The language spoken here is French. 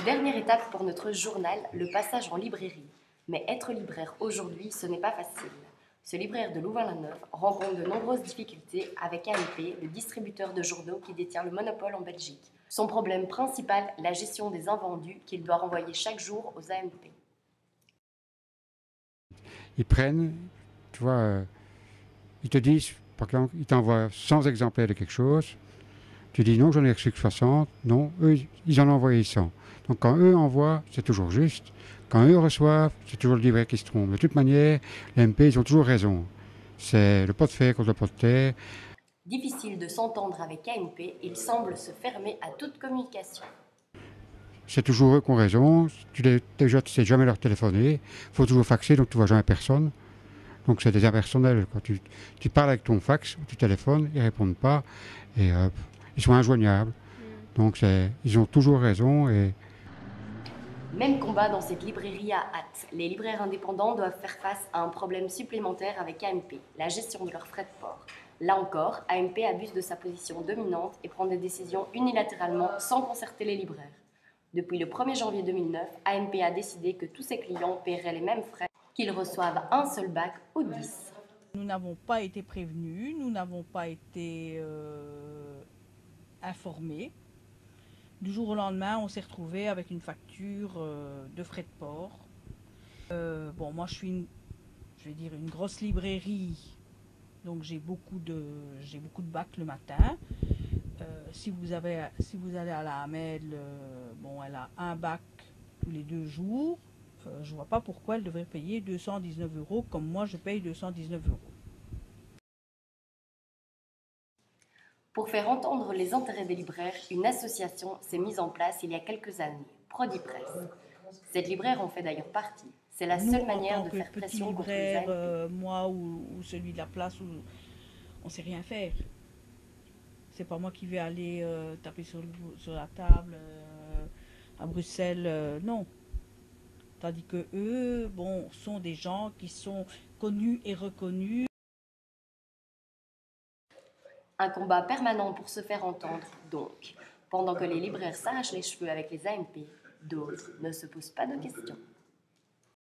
Dernière étape pour notre journal, le passage en librairie. Mais être libraire aujourd'hui, ce n'est pas facile. Ce libraire de Louvain-la-Neuve rencontre de nombreuses difficultés avec AMP, le distributeur de journaux qui détient le monopole en Belgique. Son problème principal, la gestion des invendus qu'il doit renvoyer chaque jour aux AMP. Ils prennent, tu vois, ils te disent, par exemple, ils t'envoient 100 exemplaires de quelque chose. Tu dis non, j'en ai reçu que 60. Non, eux, ils en ont envoyé 100. Donc quand eux envoient, c'est toujours juste. Quand eux reçoivent, c'est toujours le libraire qui se trompe. De toute manière, les MP, ils ont toujours raison. C'est le pot de fer contre le pot de terre. Difficile de s'entendre avec AMP, il semble se fermer à toute communication. C'est toujours eux qui ont raison. Déjà, tu ne sais jamais leur téléphoner. Il faut toujours faxer, donc tu ne vois jamais personne. Donc c'est des impersonnels. Quand tu parles avec ton fax, tu téléphones, ils ne répondent pas. Et ils sont injoignables. Donc ils ont toujours raison. Et Même combat dans cette librairie à hâte. Les libraires indépendants doivent faire face à un problème supplémentaire avec AMP, la gestion de leurs frais de port. Là encore, AMP abuse de sa position dominante et prend des décisions unilatéralement sans concerter les libraires. Depuis le 1er janvier 2009, AMP a décidé que tous ses clients paieraient les mêmes frais, qu'ils reçoivent un seul bac ou 10. Nous n'avons pas été prévenus, nous n'avons pas été informés. Du jour au lendemain, on s'est retrouvé avec une facture de frais de port. Bon, moi je suis une grosse librairie, donc j'ai beaucoup de bacs le matin. Si vous allez à la Hamel, bon, elle a un bac tous les 2 jours. Je ne vois pas pourquoi elle devrait payer 219 € comme moi je paye 219 €. Pour faire entendre les intérêts des libraires, une association s'est mise en place il y a quelques années, Prodipresse. Cette libraire en fait d'ailleurs partie. C'est la seule manière de faire pression contre les AMP. Moi ou celui de la place, où on ne sait rien faire. C'est pas moi qui vais aller taper sur la table à Bruxelles, non. Tandis que eux, bon, sont des gens qui sont connus et reconnus. Un combat permanent pour se faire entendre, donc. Pendant que les libraires s'arrachent les cheveux avec les AMP, d'autres ne se posent pas de questions.